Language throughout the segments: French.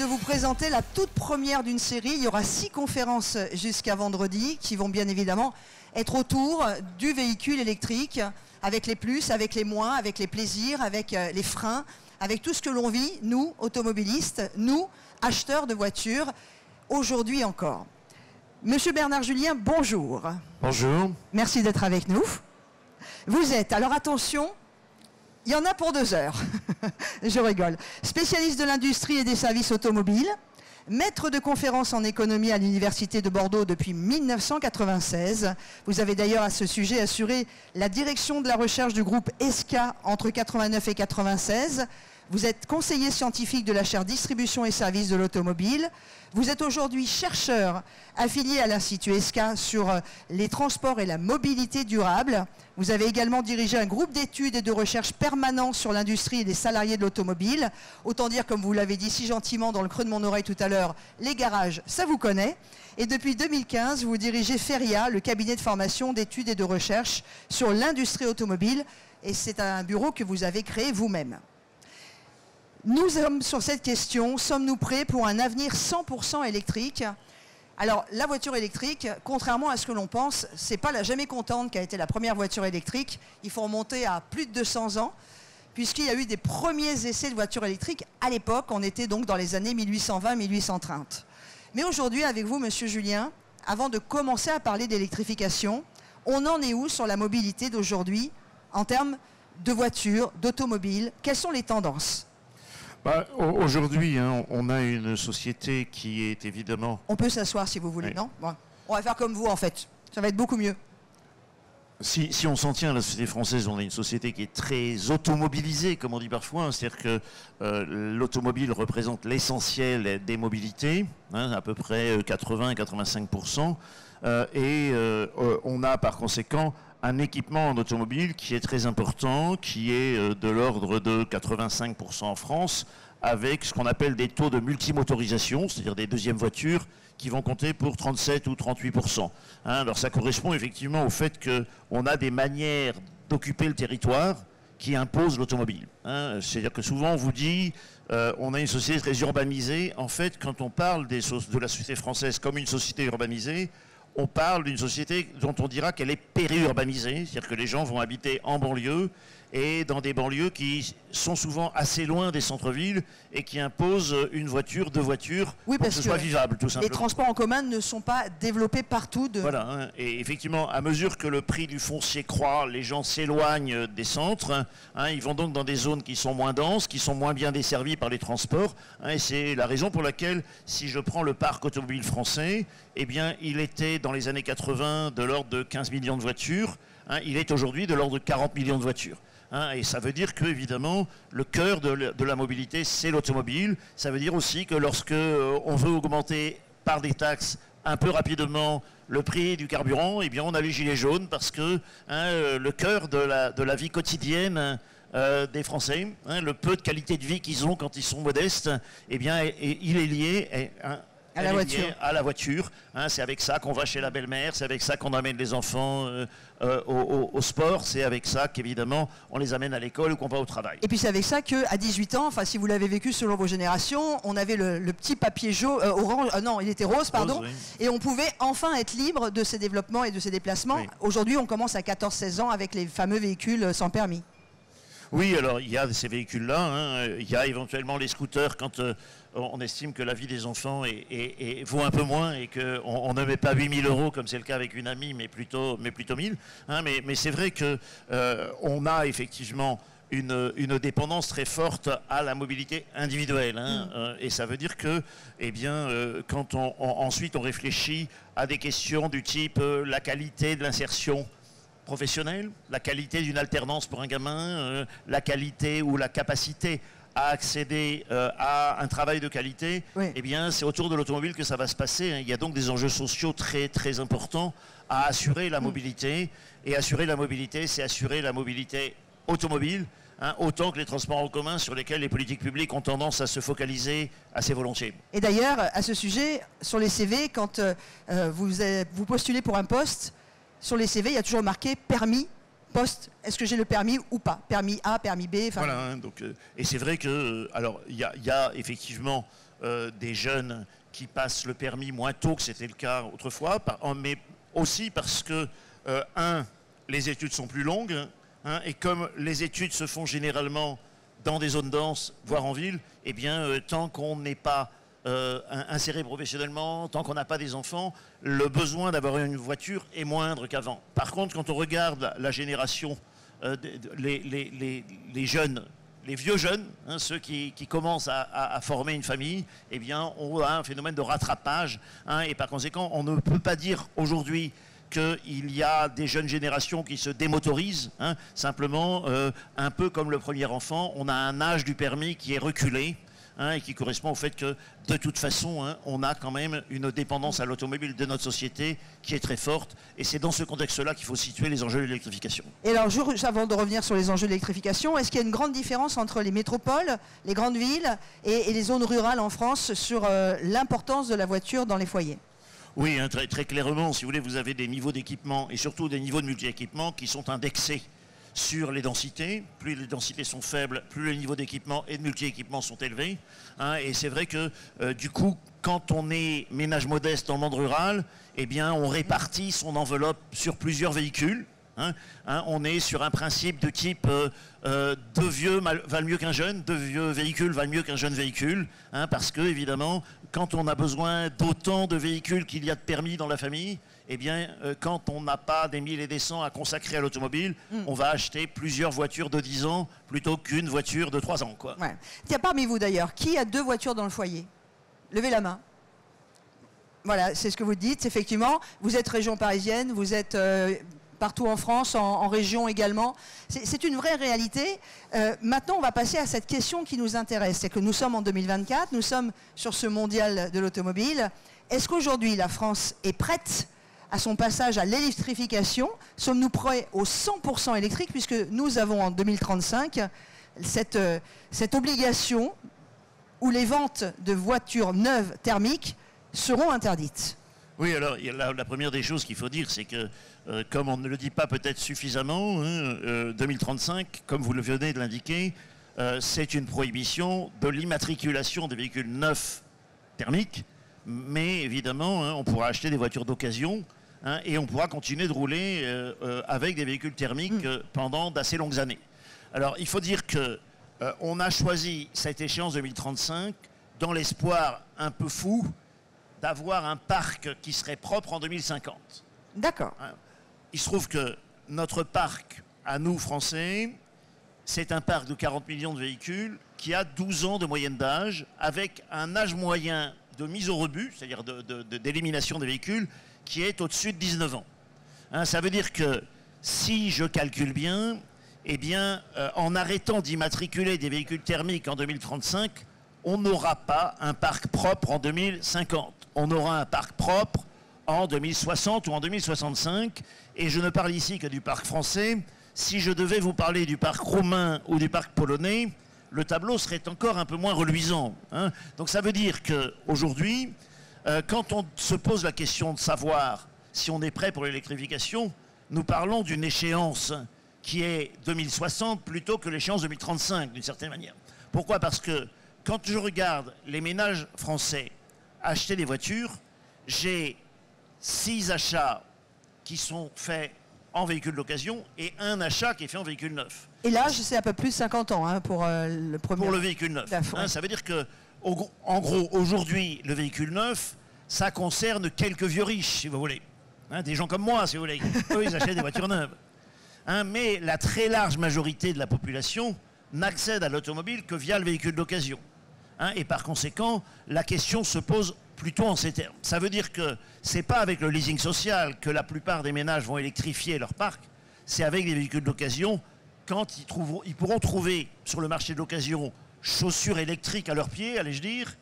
vous présenter la toute première d'une série. Il y aura 6 conférences jusqu'à vendredi qui vont bien évidemment être autour du véhicule électrique, avec les plus, avec les moins, avec les plaisirs, avec les freins, avec tout ce que l'on vit, nous, automobilistes, nous, acheteurs de voitures, aujourd'hui encore. Monsieur Bernard Julien, bonjour. Bonjour. Merci d'être avec nous. Vous êtes, alors attention, il y en a pour 2 heures. Je rigole. Spécialiste de l'industrie et des services automobiles, maître de conférences en économie à l'Université de Bordeaux depuis 1996. Vous avez d'ailleurs à ce sujet assuré la direction de la recherche du groupe ESCA entre 89 et 96. Vous êtes conseiller scientifique de la chaire distribution et services de l'automobile. Vous êtes aujourd'hui chercheur affilié à l'Institut ESCA sur les transports et la mobilité durable. Vous avez également dirigé un groupe d'études et de recherche permanent sur l'industrie et les salariés de l'automobile. Autant dire, comme vous l'avez dit si gentiment dans le creux de mon oreille tout à l'heure, les garages, ça vous connaît. Et depuis 2015, vous dirigez Feria, le cabinet de formation, d'études et de recherche sur l'industrie automobile. Et c'est un bureau que vous avez créé vous-même. Nous sommes sur cette question, sommes-nous prêts pour un avenir 100% électrique? Alors, la voiture électrique, contrairement à ce que l'on pense, c'est pas la Jamais Contente qui a été la première voiture électrique. Il faut remonter à plus de 200 ans, puisqu'il y a eu des premiers essais de voitures électriques. À l'époque, on était donc dans les années 1820-1830. Mais aujourd'hui, avec vous, Monsieur Julien, avant de commencer à parler d'électrification, on en est où sur la mobilité d'aujourd'hui en termes de voitures, d'automobiles? Quelles sont les tendances? Aujourd'hui, hein, on a une société qui est évidemment... On peut s'asseoir si vous voulez, oui. Non bon. On va faire comme vous, en fait. Ça va être beaucoup mieux. Si on s'en tient à la société française, on a une société qui est très automobilisée, comme on dit parfois. C'est-à-dire que l'automobile représente l'essentiel des mobilités, hein, à peu près 80-85%. On a par conséquent un équipement en automobile qui est très important, qui est de l'ordre de 85% en France, avec ce qu'on appelle des taux de multimotorisation, c'est-à-dire des deuxièmes voitures qui vont compter pour 37 ou 38%. Hein, alors ça correspond effectivement au fait qu'on a des manières d'occuper le territoire qui imposent l'automobile. Hein, c'est-à-dire que souvent on vous dit on a une société très urbanisée. En fait, quand on parle de la société française comme une société urbanisée, on parle d'une société dont on dira qu'elle est périurbanisée, c'est-à-dire que les gens vont habiter en banlieue et dans des banlieues qui sont souvent assez loin des centres-villes et qui imposent une voiture, 2 voitures, oui, pour que ce soit vivable, tout simplement. Les transports en commun ne sont pas développés partout. Voilà, hein, et effectivement, à mesure que le prix du foncier croît, les gens s'éloignent des centres, hein, ils vont donc dans des zones qui sont moins denses, qui sont moins bien desservies par les transports, hein, et c'est la raison pour laquelle, si je prends le parc automobile français, eh bien, il était dans les années 80 de l'ordre de 15 millions de voitures, hein, il est aujourd'hui de l'ordre de 40 millions de voitures. Hein, et ça veut dire que, évidemment, le cœur de la mobilité, c'est l'automobile. Ça veut dire aussi que lorsque on veut augmenter par des taxes un peu rapidement le prix du carburant, eh bien, on a les gilets jaunes parce que le cœur de la vie quotidienne des Français, hein, le peu de qualité de vie qu'ils ont quand ils sont modestes, eh bien, il est lié à la voiture. Hein, c'est avec ça qu'on va chez la belle-mère, c'est avec ça qu'on amène les enfants au sport, c'est avec ça qu'évidemment on les amène à l'école ou qu'on va au travail. Et puis c'est avec ça qu'à 18 ans, enfin si vous l'avez vécu selon vos générations, on avait le petit papier jaune, orange, non il était rose, pardon, rose, oui. Et on pouvait enfin être libre de ses développements et de ses déplacements. Oui. Aujourd'hui on commence à 14-16 ans avec les fameux véhicules sans permis. Oui, alors il y a ces véhicules-là, hein, il y a éventuellement les scooters quand on estime que la vie des enfants vaut un peu moins et qu'on ne met pas 8 000 € comme c'est le cas avec une amie, mais plutôt 1 000. Hein, mais c'est vrai qu'on a effectivement une dépendance très forte à la mobilité individuelle. Hein, et ça veut dire que, eh bien, quand ensuite on réfléchit à des questions du type la qualité de l'insertion professionnelle, la qualité d'une alternance pour un gamin, la qualité ou la capacité à accéder à un travail de qualité, oui. Eh bien, c'est autour de l'automobile que ça va se passer. Hein. Il y a donc des enjeux sociaux très, très importants à assurer la mobilité. Et assurer la mobilité, c'est assurer la mobilité automobile, hein, autant que les transports en commun sur lesquels les politiques publiques ont tendance à se focaliser assez volontiers. Et d'ailleurs, à ce sujet, sur les CV, quand vous postulez pour un poste, sur les CV, il y a toujours marqué permis, poste, est-ce que j'ai le permis ou pas? Permis A, permis B. Voilà, hein, donc, et c'est vrai que, alors, il y a effectivement des jeunes qui passent le permis moins tôt que c'était le cas autrefois, mais aussi parce que, les études sont plus longues, hein, et comme les études se font généralement dans des zones denses, voire en ville, eh bien, tant qu'on n'est pas inséré professionnellement, tant qu'on n'a pas des enfants, le besoin d'avoir une voiture est moindre qu'avant. Par contre, quand on regarde la génération, les jeunes, les vieux jeunes, hein, ceux qui commencent à former une famille, eh bien, on a un phénomène de rattrapage, hein, et par conséquent, on ne peut pas dire aujourd'hui qu'il y a des jeunes générations qui se démotorisent, hein, simplement, un peu comme le premier enfant, on a un âge du permis qui est reculé, hein, et qui correspond au fait que, de toute façon, hein, on a quand même une dépendance à l'automobile de notre société qui est très forte, et c'est dans ce contexte-là qu'il faut situer les enjeux de l'électrification. Et alors, avant de revenir sur les enjeux de l'électrification, est-ce qu'il y a une grande différence entre les métropoles, les grandes villes et les zones rurales en France sur l'importance de la voiture dans les foyers ? Oui, hein, très clairement, si vous voulez, vous avez des niveaux d'équipement et surtout des niveaux de multi-équipement qui sont indexés sur les densités. Plus les densités sont faibles, plus les niveaux d'équipement et de multi-équipement sont élevés, hein, et c'est vrai que du coup, quand on est ménage modeste dans le monde rural, eh bien, on répartit son enveloppe sur plusieurs véhicules. On est sur un principe de type deux vieux valent mieux qu'un jeune, deux vieux véhicules valent mieux qu'un jeune véhicule, hein, parce que évidemment, quand on a besoin d'autant de véhicules qu'il y a de permis dans la famille, eh bien, quand on n'a pas des 1000 et des 100 à consacrer à l'automobile, on va acheter plusieurs voitures de 10 ans plutôt qu'une voiture de 3 ans, quoi. Ouais. Tiens, parmi vous d'ailleurs, qui a 2 voitures dans le foyer? Levez la main. Voilà, c'est ce que vous dites, effectivement. Vous êtes région parisienne, vous êtes partout en France, en région également. C'est une vraie réalité. Maintenant, on va passer à cette question qui nous intéresse. C'est que nous sommes en 2024, nous sommes sur ce mondial de l'automobile. Est-ce qu'aujourd'hui, la France est prête à son passage à l'électrification? Sommes-nous prêts au 100% électrique, puisque nous avons en 2035 cette obligation où les ventes de voitures neuves thermiques seront interdites? Oui, alors la première des choses qu'il faut dire, c'est que, comme on ne le dit pas peut-être suffisamment, 2035, comme vous le venez de l'indiquer, c'est une prohibition de l'immatriculation des véhicules neufs thermiques, mais évidemment, on pourra acheter des voitures d'occasion, et on pourra continuer de rouler avec des véhicules thermiques pendant d'assez longues années. Alors, il faut dire que on a choisi cette échéance 2035 dans l'espoir un peu fou d'avoir un parc qui serait propre en 2050. D'accord. Il se trouve que notre parc, à nous, Français, c'est un parc de 40 millions de véhicules qui a 12 ans de moyenne d'âge, avec un âge moyen de mise au rebut, c'est-à-dire d'élimination des véhicules, qui est au-dessus de 19 ans. Ça veut dire que, si je calcule bien, eh bien, en arrêtant d'immatriculer des véhicules thermiques en 2035, on n'aura pas un parc propre en 2050. On aura un parc propre en 2060 ou en 2065. Et je ne parle ici que du parc français. Si je devais vous parler du parc roumain ou du parc polonais, le tableau serait encore un peu moins reluisant. Donc ça veut dire qu'aujourd'hui, quand on se pose la question de savoir si on est prêt pour l'électrification, nous parlons d'une échéance qui est 2060 plutôt que l'échéance 2035, d'une certaine manière. Pourquoi? Parce que quand je regarde les ménages français acheter des voitures, j'ai 6 achats qui sont faits en véhicule d'occasion et un achat qui est fait en véhicule neuf. Et l'âge, c'est à peu plus de 50 ans pour le premier. Pour le véhicule neuf. Ça veut dire que, en gros, aujourd'hui, le véhicule neuf, ça concerne quelques vieux riches, si vous voulez. Des gens comme moi, si vous voulez. Eux, ils achètent des voitures neuves. Mais la très large majorité de la population n'accède à l'automobile que via le véhicule d'occasion. Et par conséquent, la question se pose plutôt en ces termes. Ça veut dire que ce n'est pas avec le leasing social que la plupart des ménages vont électrifier leur parc, c'est avec des véhicules d'occasion, quand ils pourront trouver sur le marché de l'occasion chaussures électriques à leurs pieds, allais-je dire,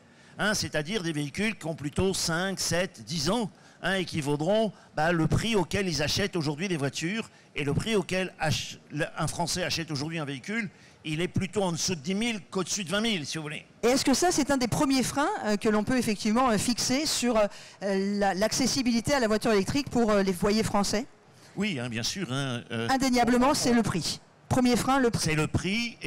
c'est-à-dire des véhicules qui ont plutôt 5, 7, 10 ans, et qui vaudront le prix auquel ils achètent aujourd'hui des voitures, et le prix auquel un Français achète aujourd'hui un véhicule, il est plutôt en dessous de 10 000 qu'au-dessus de 20 000, si vous voulez. Et est-ce que ça, c'est un des premiers freins que l'on peut effectivement fixer sur l'accessibilité à la voiture électrique pour les foyers français? Oui, bien sûr. Indéniablement, c'est le prix. Premier frein, le prix. C'est le prix,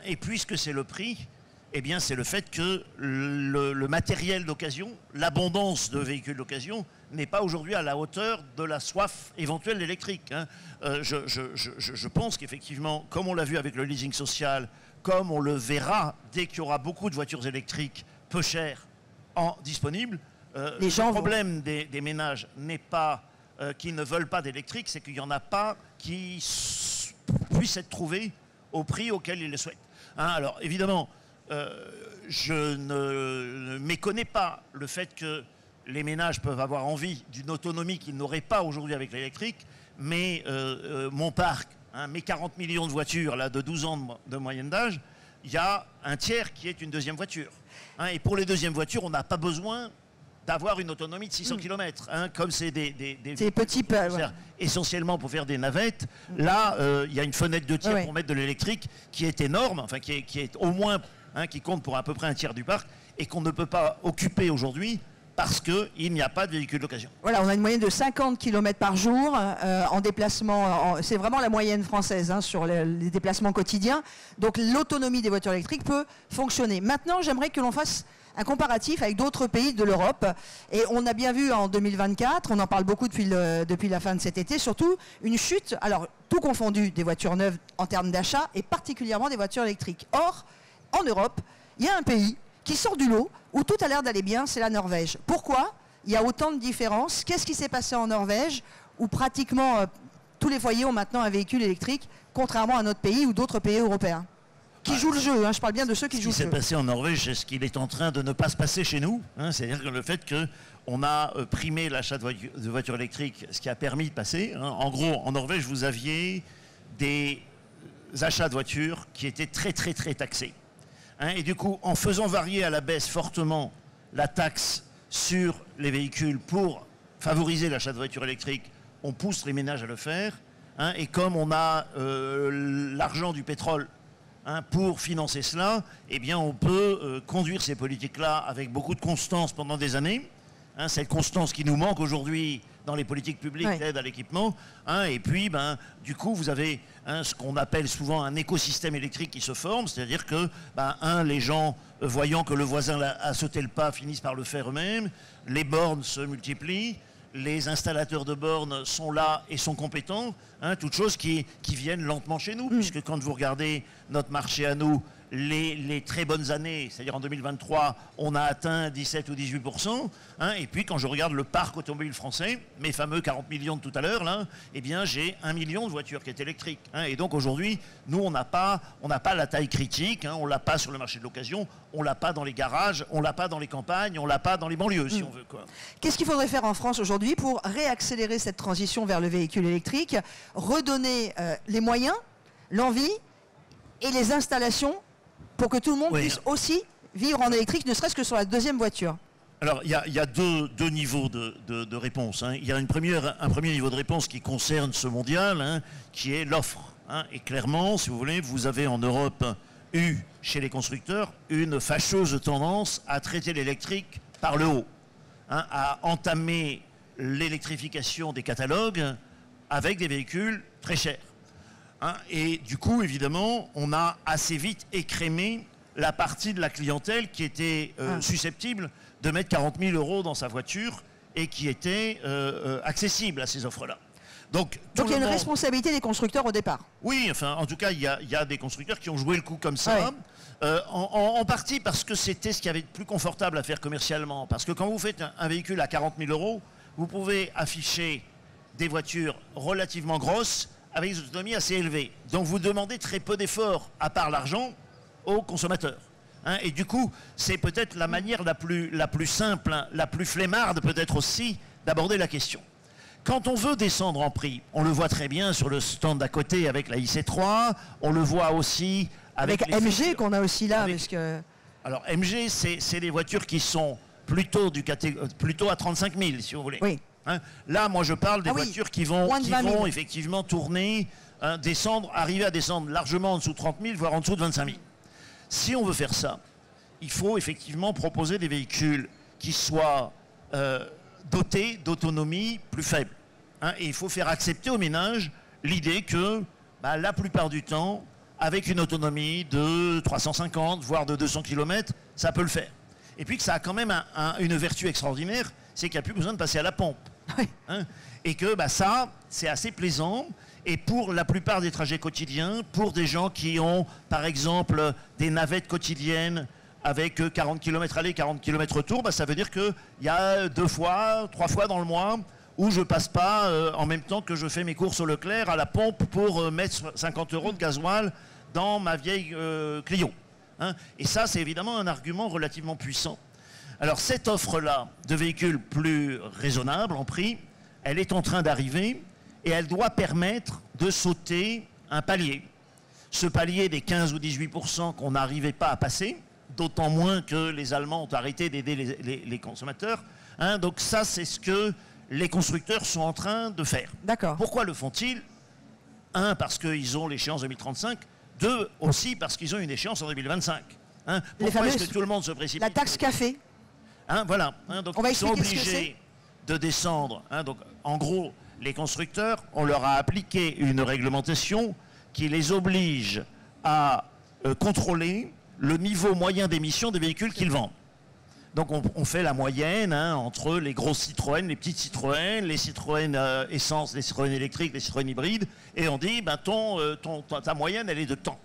et puisque c'est le prix, eh bien, c'est le fait que le matériel d'occasion, l'abondance de véhicules d'occasion, n'est pas aujourd'hui à la hauteur de la soif éventuelle électrique. Hein. Je pense qu'effectivement, comme on l'a vu avec le leasing social, comme on le verra dès qu'il y aura beaucoup de voitures électriques peu chères disponibles, le problème des ménages n'est pas qu'ils ne veulent pas d'électrique, c'est qu'il n'y en a pas qui puissent être trouvés au prix auquel ils le souhaitent. Hein, alors évidemment, je ne méconnais pas le fait que les ménages peuvent avoir envie d'une autonomie qu'ils n'auraient pas aujourd'hui avec l'électrique, mais mon parc, hein, mes 40 millions de voitures là, de 12 ans de moyenne d'âge, il y a un tiers qui est une deuxième voiture. Hein, et pour les deuxièmes voitures, on n'a pas besoin d'avoir une autonomie de 600 km. Hein, comme c'est des petits essentiellement pour faire des navettes, là, il y a une fenêtre de tir pour mettre de l'électrique qui est énorme, enfin qui est au moins, hein, qui compte pour à peu près un tiers du parc, et qu'on ne peut pas occuper aujourd'hui parce qu'il n'y a pas de véhicule d'occasion. Voilà, on a une moyenne de 50 km par jour en déplacement. C'est vraiment la moyenne française hein, sur les déplacements quotidiens. Donc l'autonomie des voitures électriques peut fonctionner. Maintenant, j'aimerais que l'on fasse un comparatif avec d'autres pays de l'Europe. Et on a bien vu en 2024, on en parle beaucoup depuis la fin de cet été, surtout une chute, alors tout confondu, des voitures neuves en termes d'achat et particulièrement des voitures électriques. Or, en Europe, il y a un pays qui sort du lot, où tout a l'air d'aller bien, c'est la Norvège. Pourquoi il y a autant de différences? Qu'est-ce qui s'est passé en Norvège, où pratiquement tous les foyers ont maintenant un véhicule électrique, contrairement à notre pays ou d'autres pays européens qui jouent le jeu, hein, je parle bien de ceux qui jouent le jeu. Ce qui s'est passé en Norvège, c'est ce qu'il est en train de ne pas se passer chez nous. Hein, c'est-à-dire que le fait qu'on a primé l'achat de voitures électriques, ce qui a permis de passer. Hein. En gros, en Norvège, vous aviez des achats de voitures qui étaient très taxés. Hein, et du coup, en faisant varier à la baisse fortement la taxe sur les véhicules pour favoriser l'achat de voitures électriques, on pousse les ménages à le faire. Hein, et comme on a l'argent du pétrole, hein, pour financer cela, eh bien, on peut conduire ces politiques-là avec beaucoup de constance pendant des années. Hein, cette constance qui nous manque aujourd'hui dans les politiques publiques d'aide à l'équipement. Hein, et puis, du coup, vous avez ce qu'on appelle souvent un écosystème électrique qui se forme. C'est-à-dire que, les gens, voyant que le voisin a sauté le pas, finissent par le faire eux-mêmes. Les bornes se multiplient. Les installateurs de bornes sont là et sont compétents, hein, toutes choses qui viennent lentement chez nous, puisque quand vous regardez notre marché à nous, les très bonnes années, c'est-à-dire en 2023, on a atteint 17 ou 18%, hein, et puis quand je regarde le parc automobile français, mes fameux 40 millions de tout à l'heure, là, eh bien j'ai 1 million de voitures qui est électrique. Hein, et donc aujourd'hui, nous, on n'a pas la taille critique, hein, on ne l'a pas sur le marché de l'occasion, on ne l'a pas dans les garages, on ne l'a pas dans les campagnes, on ne l'a pas dans les banlieues, si on veut. Qu'est-ce qu'il faudrait faire en France aujourd'hui pour réaccélérer cette transition vers le véhicule électrique, redonner les moyens, l'envie et les installations pour que tout le monde puisse aussi vivre en électrique, ne serait-ce que sur la deuxième voiture? Alors, il y a deux niveaux de réponse. Hein. Il y a un premier niveau de réponse qui concerne ce mondial, hein, qui est l'offre. Hein. Et clairement, si vous voulez, vous avez en Europe eu, chez les constructeurs, une fâcheuse tendance à traiter l'électrique par le haut, hein, à entamer l'électrification des catalogues avec des véhicules très chers. Hein, et du coup, évidemment, on a assez vite écrémé la partie de la clientèle qui était susceptible de mettre 40 000 € dans sa voiture et qui était accessible à ces offres-là. Donc il y a une responsabilité des constructeurs au départ. Oui, enfin, en tout cas, il y a des constructeurs qui ont joué le coup comme ça. En partie parce que c'était ce qu'il y avait de plus confortable à faire commercialement. Parce que quand vous faites un véhicule à 40 000 €, vous pouvez afficher des voitures relativement grosses avec des autonomies assez élevées. Donc vous demandez très peu d'efforts, à part l'argent, aux consommateurs. Hein, et du coup, c'est peut-être la manière la plus simple, hein, la plus flemmarde peut-être aussi, d'aborder la question. Quand on veut descendre en prix, on le voit très bien sur le stand d'à côté avec la IC3, on le voit aussi avec MG qu'on a aussi là. Alors MG, c'est des voitures qui sont plutôt à 35 000, si vous voulez. Oui. Hein, là, moi, je parle des voitures qui vont effectivement tourner, hein, arriver à descendre largement en dessous de 30 000, voire en dessous de 25 000. Si on veut faire ça, il faut effectivement proposer des véhicules qui soient dotés d'autonomie plus faible. Hein, et il faut faire accepter aux ménages l'idée que, la plupart du temps, avec une autonomie de 350, voire de 200 km, ça peut le faire. Et puis que ça a quand même une vertu extraordinaire, c'est qu'il n'y a plus besoin de passer à la pompe. Oui. Hein, et que ça, c'est assez plaisant. Et pour la plupart des trajets quotidiens, pour des gens qui ont, par exemple, des navettes quotidiennes avec 40 km aller, 40 km retour, ça veut dire qu'il y a 2 fois, 3 fois dans le mois où je ne passe pas en même temps que je fais mes courses au Leclerc à la pompe pour mettre 50 € de gasoil dans ma vieille Clio. Hein. Et ça, c'est évidemment un argument relativement puissant. Alors cette offre-là de véhicules plus raisonnables en prix, elle est en train d'arriver et elle doit permettre de sauter un palier. Ce palier des 15 ou 18% qu'on n'arrivait pas à passer, d'autant moins que les Allemands ont arrêté d'aider les consommateurs. Hein. Donc ça, c'est ce que les constructeurs sont en train de faire. D'accord. Pourquoi le font-ils? 1, parce qu'ils ont l'échéance 2035. 2, aussi parce qu'ils ont une échéance en 2025. Hein. Pourquoi est-ce que tout le monde se précipite? La taxe café. Hein, voilà. Hein, donc ils sont obligés de descendre. Hein, donc, en gros, les constructeurs, on leur a appliqué une réglementation qui les oblige à contrôler le niveau moyen d'émission des véhicules qu'ils vendent. Donc on fait la moyenne entre les grosses Citroën, les petites Citroën, les Citroën essence, les Citroën électriques, les Citroën hybrides, et on dit ta moyenne elle est de temps.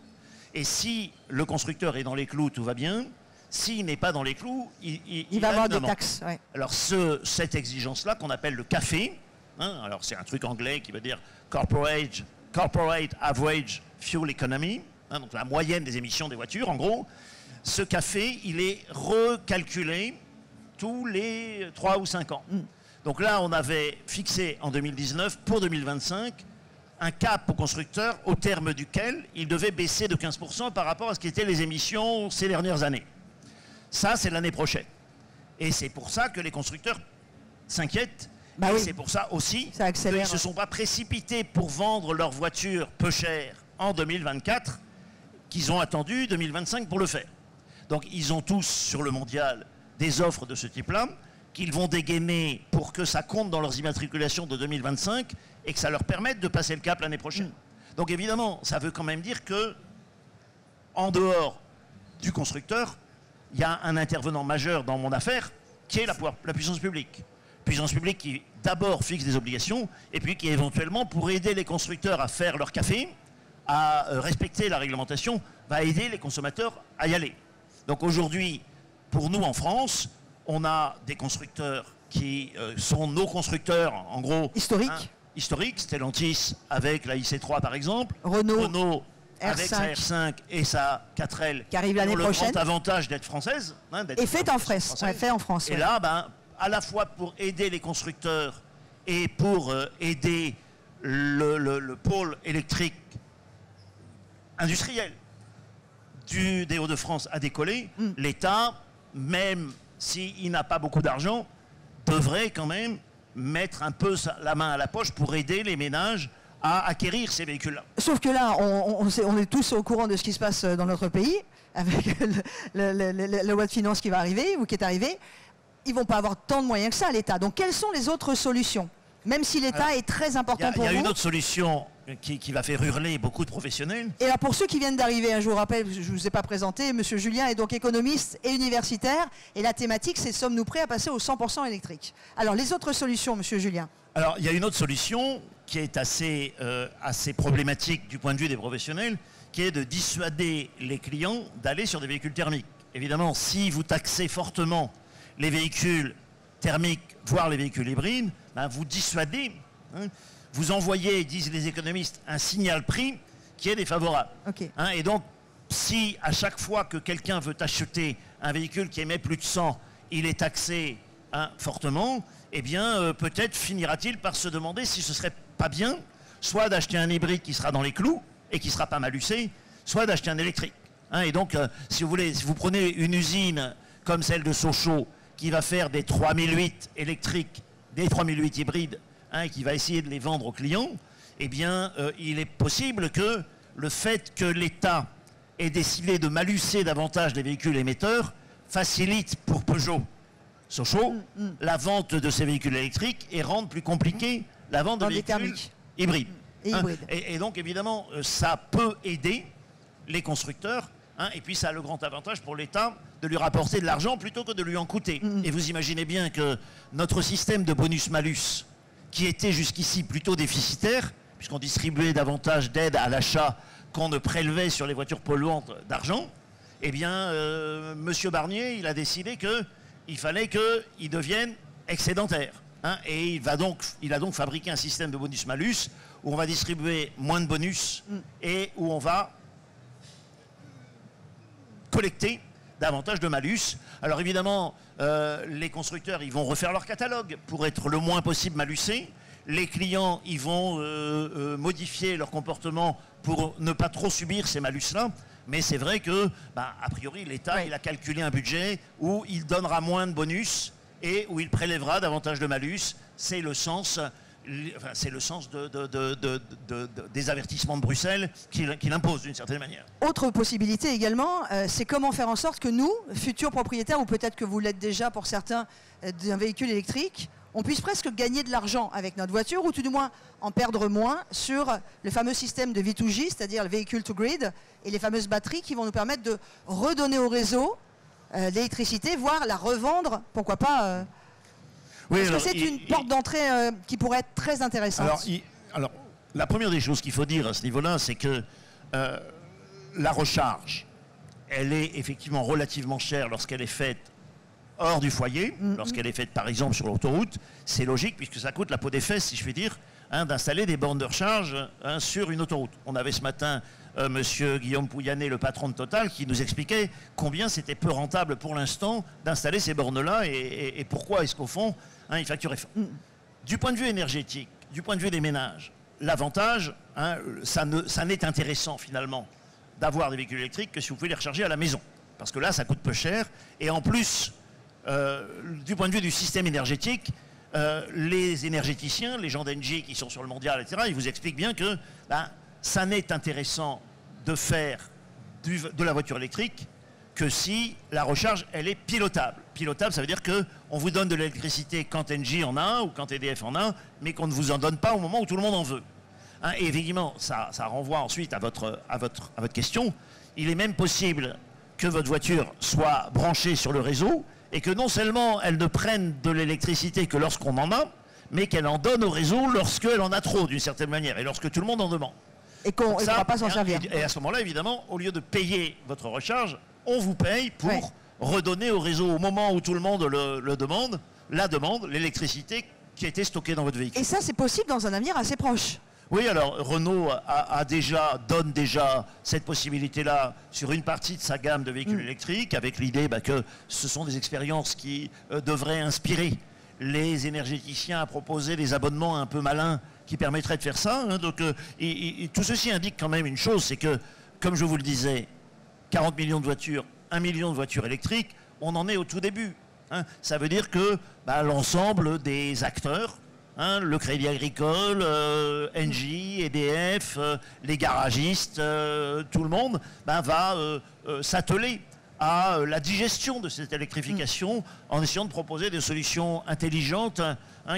Et si le constructeur est dans les clous, tout va bien. S'il n'est pas dans les clous, il va avoir des taxes. Ouais. Alors cette exigence-là qu'on appelle le CAFE, alors c'est un truc anglais qui veut dire Corporate Average Fuel Economy, donc la moyenne des émissions des voitures en gros. Ce café, il est recalculé tous les 3 ou 5 ans. Donc là, on avait fixé en 2019, pour 2025, un cap au constructeur au terme duquel il devait baisser de 15% par rapport à ce qu'étaient les émissions ces dernières années. Ça, c'est l'année prochaine. Et c'est pour ça que les constructeurs s'inquiètent. Bah oui. C'est pour ça aussi qu'ils ne se sont pas précipités pour vendre leurs voitures peu chères en 2024, qu'ils ont attendu 2025 pour le faire. Donc ils ont tous sur le mondial des offres de ce type-là qu'ils vont dégainer pour que ça compte dans leurs immatriculations de 2025 et que ça leur permette de passer le cap l'année prochaine. Donc évidemment, ça veut quand même dire que en dehors du constructeur, il y a un intervenant majeur dans mon affaire qui est la puissance publique. Puissance publique qui d'abord fixe des obligations et puis qui éventuellement, pour aider les constructeurs à faire leur café, à respecter la réglementation, va aider les consommateurs à y aller. Donc aujourd'hui, pour nous en France, on a des constructeurs qui sont nos constructeurs, en gros... Historiques. Historiques, Stellantis avec la IC3 par exemple. Renault avec sa R5 et sa 4L. Qui arrive l'année prochaine. Le grand avantage d'être française. Et fait en France. Ouais, fait en France. Et là, à la fois pour aider les constructeurs et pour aider le pôle électrique industriel des Hauts-de-France à décoller, l'État, même s'il n'a pas beaucoup d'argent, devrait quand même mettre un peu la main à la poche pour aider les ménages à acquérir ces véhicules-là. Sauf que là, on est tous au courant de ce qui se passe dans notre pays, avec la loi de finances qui va arriver, ou qui est arrivée. Ils ne vont pas avoir tant de moyens que ça, l'État. Donc quelles sont les autres solutions? Même si l'État est très important pour vous. Il y a une autre solution qui va faire hurler beaucoup de professionnels. Et là, pour ceux qui viennent d'arriver, je vous rappelle, je ne vous ai pas présenté, M. Julien est donc économiste et universitaire, et la thématique, c'est sommes-nous prêts à passer au 100% électrique? Alors, les autres solutions, M. Julien? Alors, il y a une autre solution qui est assez problématique du point de vue des professionnels, qui est de dissuader les clients d'aller sur des véhicules thermiques. Évidemment, si vous taxez fortement les véhicules thermiques, voire les véhicules hybrides, vous dissuadez, vous envoyez, disent les économistes, un signal prix qui est défavorable. Okay. Et donc, si à chaque fois que quelqu'un veut acheter un véhicule qui émet plus de 100, il est taxé fortement, eh bien, peut-être finira-t-il par se demander si ce serait pas bien, soit d'acheter un hybride qui sera dans les clous et qui ne sera pas malucé, soit d'acheter un électrique. Et donc, si vous voulez, si vous prenez une usine comme celle de Sochaux, qui va faire des 3008 électriques, des 3008 hybrides, et qui va essayer de les vendre aux clients, eh bien, il est possible que le fait que l'État ait décidé de malucer davantage les véhicules émetteurs facilite pour Peugeot Sochaux la vente de ces véhicules électriques et rende plus compliqué la vente de véhicules hybrides. Et donc, évidemment, ça peut aider les constructeurs. Et puis ça a le grand avantage pour l'État de lui rapporter de l'argent plutôt que de lui en coûter. Et vous imaginez bien que notre système de bonus-malus, qui était jusqu'ici plutôt déficitaire, puisqu'on distribuait davantage d'aides à l'achat qu'on ne prélevait sur les voitures polluantes d'argent, eh bien, M. Barnier, il a décidé qu'il fallait qu'il devienne excédentaire. Et il a donc fabriqué un système de bonus-malus où on va distribuer moins de bonus et où on va collecter davantage de malus. Alors évidemment, les constructeurs, ils vont refaire leur catalogue pour être le moins possible malusés. Les clients, ils vont modifier leur comportement pour ne pas trop subir ces malus-là. Mais c'est vrai que, a priori, l'État, il a calculé un budget où il donnera moins de bonus et où il prélèvera davantage de malus. C'est le sens... c'est le sens des avertissements de Bruxelles qu'il impose d'une certaine manière. Autre possibilité également, c'est comment faire en sorte que nous, futurs propriétaires, ou peut-être que vous l'êtes déjà pour certains d'un véhicule électrique, on puisse presque gagner de l'argent avec notre voiture, ou tout du moins en perdre moins sur le fameux système de V2G, c'est-à-dire le Vehicle to Grid, et les fameuses batteries qui vont nous permettre de redonner au réseau l'électricité, voire la revendre, pourquoi pas... Oui, est-ce que c'est une porte d'entrée qui pourrait être très intéressante? Alors, la première des choses qu'il faut dire à ce niveau-là, c'est que la recharge, elle est effectivement relativement chère lorsqu'elle est faite hors du foyer, lorsqu'elle est faite par exemple sur l'autoroute. C'est logique puisque ça coûte la peau des fesses, si je puis dire, d'installer des bornes de recharge sur une autoroute. On avait ce matin monsieur Guillaume Pouyanné, le patron de Total, qui nous expliquait combien c'était peu rentable pour l'instant d'installer ces bornes-là et pourquoi est-ce qu'au fond, ils facturaient fort. Du point de vue énergétique, du point de vue des ménages, l'avantage, ça n'est intéressant finalement d'avoir des véhicules électriques que si vous pouvez les recharger à la maison. Parce que là, ça coûte peu cher. Et en plus, du point de vue du système énergétique, les énergéticiens, les gens d'Engie qui sont sur le mondial, etc., ils vous expliquent bien que ça n'est intéressant de faire de la voiture électrique que si la recharge, elle est pilotable. Pilotable, ça veut dire qu'on vous donne de l'électricité quand Engie en a ou quand EDF en a, mais qu'on ne vous en donne pas au moment où tout le monde en veut. Et effectivement, ça renvoie ensuite à votre question. Il est même possible que votre voiture soit branchée sur le réseau et que non seulement elle ne prenne de l'électricité que lorsqu'on en a, mais qu'elle en donne au réseau lorsqu'elle en a trop, d'une certaine manière, et lorsque tout le monde en demande. Et qu'on ne pourra pas s'en servir. Et à ce moment-là, évidemment, au lieu de payer votre recharge, on vous paye pour redonner au réseau, au moment où tout le monde le demande, l'électricité qui a été stockée dans votre véhicule. Et ça, c'est possible dans un avenir assez proche. Oui, alors Renault donne déjà cette possibilité-là sur une partie de sa gamme de véhicules électriques, avec l'idée que ce sont des expériences qui devraient inspirer les énergéticiens à proposer des abonnements un peu malins qui permettraient de faire ça. Donc, tout ceci indique quand même une chose, c'est que, comme je vous le disais, 40 millions de voitures, 1 million de voitures électriques, on en est au tout début. Ça veut dire que l'ensemble des acteurs, le Crédit Agricole, Engie, EDF, les garagistes, tout le monde va s'atteler à la digestion de cette électrification en essayant de proposer des solutions intelligentes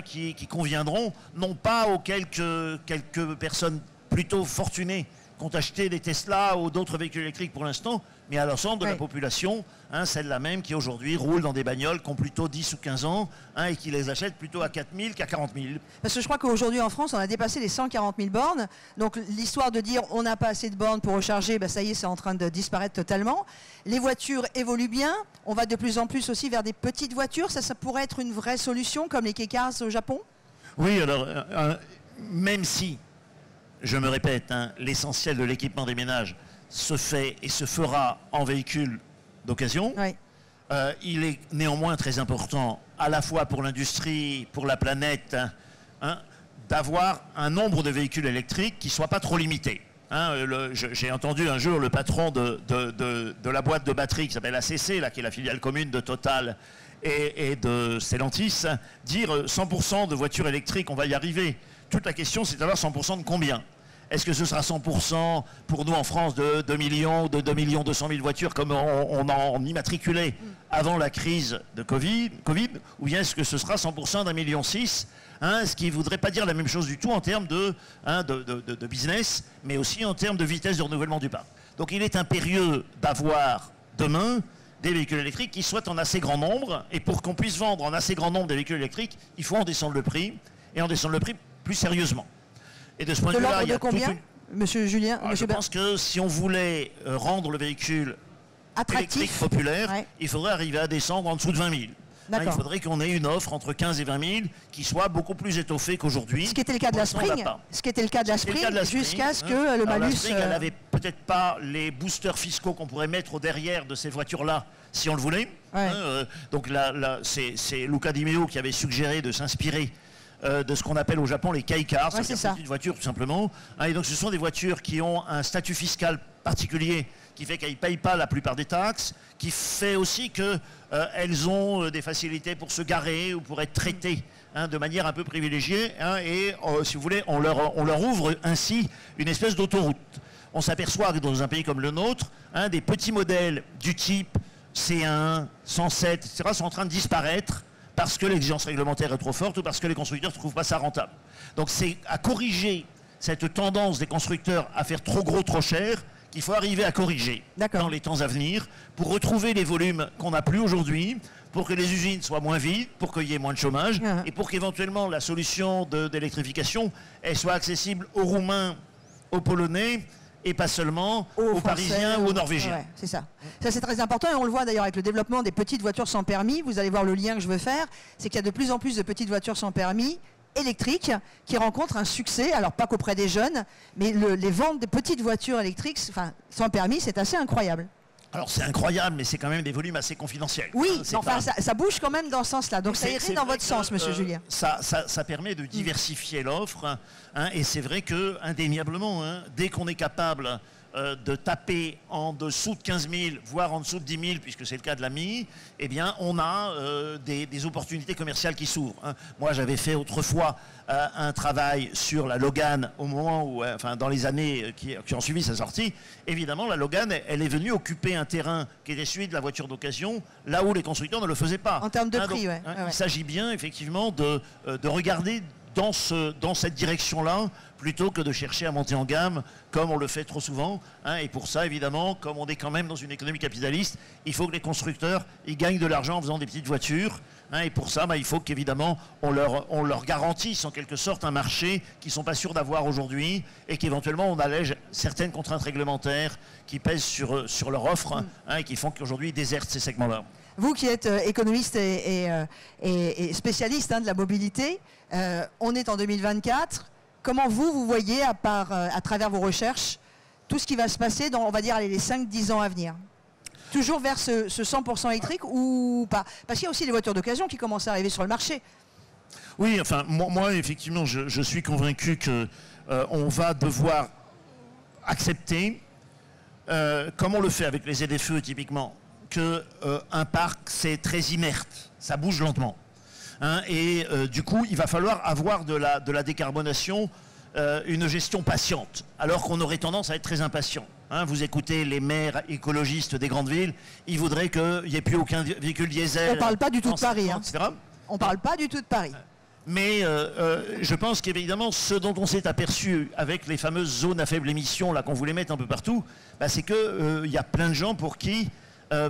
qui conviendront non pas aux quelques personnes plutôt fortunées qui ont acheté des Tesla ou d'autres véhicules électriques pour l'instant, mais à l'ensemble de la population, celle-là même qui aujourd'hui roule dans des bagnoles qui ont plutôt 10 ou 15 ans et qui les achètent plutôt à 4 000 qu'à 40 000. Parce que je crois qu'aujourd'hui en France, on a dépassé les 140 000 bornes. Donc l'histoire de dire on n'a pas assez de bornes pour recharger, ça y est, c'est en train de disparaître totalement. Les voitures évoluent bien. On va de plus en plus aussi vers des petites voitures. Ça pourrait être une vraie solution comme les K-Cars au Japon? Oui, alors même si, je me répète, l'essentiel de l'équipement des ménages se fait et se fera en véhicule d'occasion. Oui. Il est néanmoins très important, à la fois pour l'industrie, pour la planète, d'avoir un nombre de véhicules électriques qui ne soit pas trop limité. J'ai entendu un jour le patron de la boîte de batterie qui s'appelle ACC, qui est la filiale commune de Total et de Stellantis, dire 100% de voitures électriques, on va y arriver. Toute la question, c'est d'avoir 100% de combien? Est-ce que ce sera 100% pour nous en France de 2 millions, de 2 200 000 voitures comme on en immatriculait avant la crise de Covid, ou bien est-ce que ce sera 100% d'1,6 million, ce qui ne voudrait pas dire la même chose du tout en termes de business, mais aussi en termes de vitesse de renouvellement du parc. Donc il est impérieux d'avoir demain des véhicules électriques qui soient en assez grand nombre. Et pour qu'on puisse vendre en assez grand nombre des véhicules électriques, il faut en descendre le prix, et en descendre le prix plus sérieusement. Et de ce point de vue-là, il y a combien, Monsieur Julien, je pense que si on voulait rendre le véhicule électrique populaire, il faudrait arriver à descendre en dessous de 20 000. Il faudrait qu'on ait une offre entre 15 et 20 000 qui soit beaucoup plus étoffée qu'aujourd'hui. Ce qui était le cas de la Spring, jusqu'à ce que le malus... La Spring, elle n'avait peut-être pas les boosters fiscaux qu'on pourrait mettre au derrière de ces voitures-là, si on le voulait. Donc c'est Luca Di Meo qui avait suggéré de s'inspirer de ce qu'on appelle au Japon les Kei-cars, c'est une petite voiture tout simplement. Et donc ce sont des voitures qui ont un statut fiscal particulier qui fait qu'elles ne payent pas la plupart des taxes, qui fait aussi qu'elles ont des facilités pour se garer ou pour être traitées de manière un peu privilégiée. Et si vous voulez, on leur ouvre ainsi une espèce d'autoroute. On s'aperçoit que dans un pays comme le nôtre, des petits modèles du type C1, 107, etc. sont en train de disparaître parce que l'exigence réglementaire est trop forte ou parce que les constructeurs ne trouvent pas ça rentable. Donc c'est à corriger cette tendance des constructeurs à faire trop gros, trop cher, qu'il faut arriver à corriger dans les temps à venir pour retrouver les volumes qu'on n'a plus aujourd'hui, pour que les usines soient moins vides, pour qu'il y ait moins de chômage et pour qu'éventuellement la solution d'électrification soit accessible aux Roumains, aux Polonais et pas seulement aux Parisiens ou aux Norvégiens. Ouais, c'est ça. Ça c'est très important et on le voit d'ailleurs avec le développement des petites voitures sans permis. Vous allez voir le lien que je veux faire, c'est qu'il y a de plus en plus de petites voitures sans permis électriques qui rencontrent un succès, alors pas qu'auprès des jeunes, mais les ventes des petites voitures électriques sans permis, c'est assez incroyable. Alors c'est incroyable, mais c'est quand même des volumes assez confidentiels. Oui, ça bouge quand même dans ce sens-là, donc ça irait dans votre sens, Monsieur Julien. Ça permet de diversifier l'offre, et c'est vrai que, indéniablement, dès qu'on est capable de taper en dessous de 15 000, voire en dessous de 10 000, puisque c'est le cas de l'AMI, eh bien, on a des opportunités commerciales qui s'ouvrent. Moi, j'avais fait autrefois un travail sur la Logan au moment où, dans les années qui ont suivi sa sortie. Évidemment, la Logan, elle est venue occuper un terrain qui était celui de la voiture d'occasion, là où les constructeurs ne le faisaient pas. En termes de prix, il s'agit bien, effectivement, de regarder dans cette direction-là, plutôt que de chercher à monter en gamme, comme on le fait trop souvent. Et pour ça, évidemment, comme on est quand même dans une économie capitaliste, il faut que les constructeurs ils gagnent de l'argent en faisant des petites voitures. Et pour ça, il faut qu'évidemment, on leur garantisse en quelque sorte un marché qu'ils ne sont pas sûrs d'avoir aujourd'hui et qu'éventuellement, on allège certaines contraintes réglementaires qui pèsent sur leur offre et qui font qu'aujourd'hui, ils désertent ces segments-là. Vous qui êtes économiste et spécialiste de la mobilité, on est en 2024. Comment vous voyez, à travers vos recherches, tout ce qui va se passer dans, on va dire, les 5-10 ans à venir? Toujours vers ce 100% électrique ou pas? Parce qu'il y a aussi les voitures d'occasion qui commencent à arriver sur le marché. Oui, enfin, moi effectivement, je suis convaincu qu'on va devoir accepter, comme on le fait avec les ZFE typiquement, qu'un parc, c'est très inerte, ça bouge lentement. Et du coup, il va falloir avoir de la décarbonation, une gestion patiente, alors qu'on aurait tendance à être très impatient. Vous écoutez les maires écologistes des grandes villes, ils voudraient qu'il n'y ait plus aucun véhicule diesel. On ne parle pas du tout de Paris. On ne parle pas du tout de Paris. Mais je pense qu'évidemment, ce dont on s'est aperçu avec les fameuses zones à faible émission là qu'on voulait mettre un peu partout, c'est qu'il y a plein de gens pour qui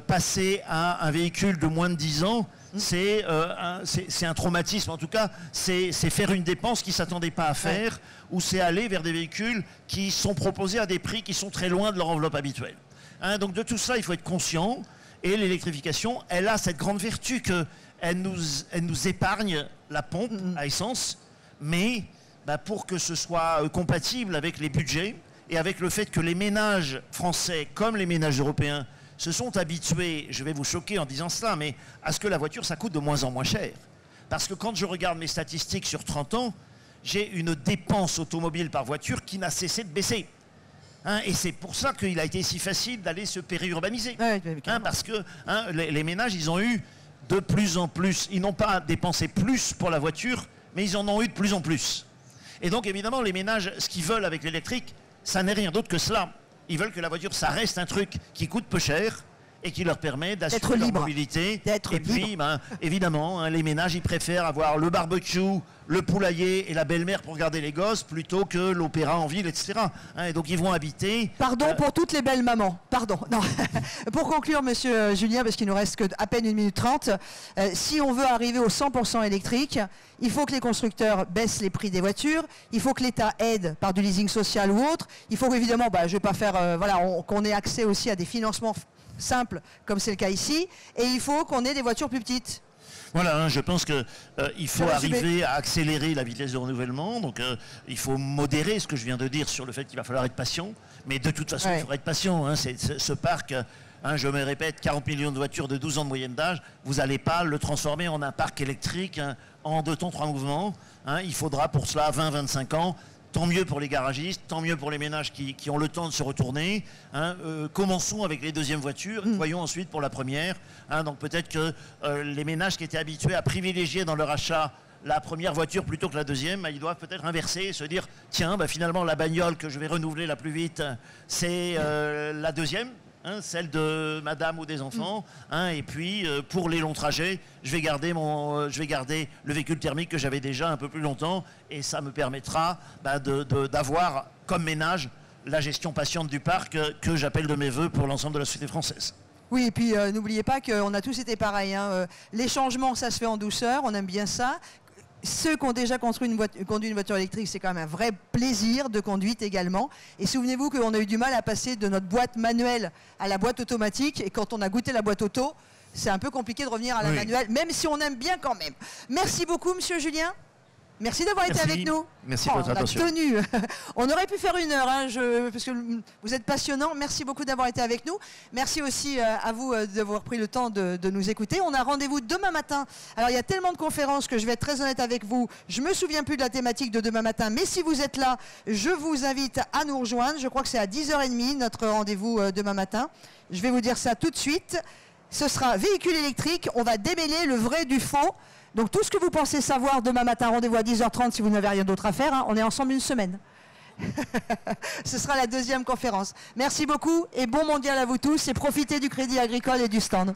passer à un véhicule de moins de 10 ans, c'est un traumatisme. En tout cas, c'est faire une dépense qu'ils ne s'attendaient pas à faire, ou c'est aller vers des véhicules qui sont proposés à des prix qui sont très loin de leur enveloppe habituelle. Donc de tout ça, il faut être conscient. Et l'électrification, elle a cette grande vertu qu'elle nous épargne la pompe à essence, mais pour que ce soit compatible avec les budgets et avec le fait que les ménages français, comme les ménages européens, se sont habitués, je vais vous choquer en disant cela, mais à ce que la voiture, ça coûte de moins en moins cher. Parce que quand je regarde mes statistiques sur 30 ans, j'ai une dépense automobile par voiture qui n'a cessé de baisser. Et c'est pour ça qu'il a été si facile d'aller se périurbaniser. Parce que les ménages, ils ont eu de plus en plus, ils n'ont pas dépensé plus pour la voiture, mais ils en ont eu de plus en plus. Et donc évidemment, les ménages, ce qu'ils veulent avec l'électrique, ça n'est rien d'autre que cela. Ils veulent que la voiture, ça reste un truc qui coûte peu cher et qui leur permet d'assurer leur mobilité. Et puis, évidemment, les ménages, ils préfèrent avoir le barbecue, le poulailler et la belle-mère pour garder les gosses plutôt que l'opéra en ville, etc. Et donc, ils vont habiter... Pardon pour toutes les belles mamans. Pardon. Non. Pour conclure, monsieur Julien, parce qu'il nous reste que à peine 1 minute 30, si on veut arriver au 100% électrique, il faut que les constructeurs baissent les prix des voitures, il faut que l'État aide par du leasing social ou autre, il faut évidemment, je ne vais pas faire, qu'on ait accès aussi à des financements simples, comme c'est le cas ici, et il faut qu'on ait des voitures plus petites. Voilà, je pense qu'il faut arriver à accélérer la vitesse de renouvellement, donc il faut modérer ce que je viens de dire sur le fait qu'il va falloir être patient, mais de toute façon, il faudra être patient. Ce parc, je me répète, 40 millions de voitures de 12 ans de moyenne d'âge, vous n'allez pas le transformer en un parc électrique en 2 temps 3 mouvements. Il faudra pour cela 20-25 ans. Tant mieux pour les garagistes, tant mieux pour les ménages qui ont le temps de se retourner. Commençons avec les deuxièmes voitures, voyons ensuite pour la première. Donc peut-être que les ménages qui étaient habitués à privilégier dans leur achat la première voiture plutôt que la deuxième, ils doivent peut-être inverser et se dire tiens, finalement la bagnole que je vais renouveler la plus vite, c'est la deuxième. Celle de madame ou des enfants, et puis pour les longs trajets, je vais garder le véhicule thermique que j'avais déjà un peu plus longtemps, et ça me permettra d'avoir comme ménage la gestion patiente du parc que j'appelle de mes voeux pour l'ensemble de la société française. Oui, et puis n'oubliez pas qu'on a tous été pareils. Les changements, ça se fait en douceur, on aime bien ça. Ceux qui ont déjà conduit une voiture électrique, c'est quand même un vrai plaisir de conduite également. Et souvenez-vous qu'on a eu du mal à passer de notre boîte manuelle à la boîte automatique. Et quand on a goûté la boîte auto, c'est un peu compliqué de revenir à la manuelle, même si on aime bien quand même. Merci beaucoup, monsieur Julien. Merci d'avoir été avec nous. Merci pour votre attention. On a tenu. On aurait pu faire 1 heure, parce que vous êtes passionnant. Merci beaucoup d'avoir été avec nous. Merci aussi à vous d'avoir pris le temps de nous écouter. On a rendez-vous demain matin. Alors, il y a tellement de conférences que je vais être très honnête avec vous. Je ne me souviens plus de la thématique de demain matin. Mais si vous êtes là, je vous invite à nous rejoindre. Je crois que c'est à 10h30, notre rendez-vous demain matin. Je vais vous dire ça tout de suite. Ce sera véhicule électrique. On va démêler le vrai du faux. Donc tout ce que vous pensez savoir demain matin, rendez-vous à 10h30 si vous n'avez rien d'autre à faire. On est ensemble 1 semaine. Ce sera la 2e conférence. Merci beaucoup et bon mondial à vous tous et profitez du Crédit Agricole et du stand.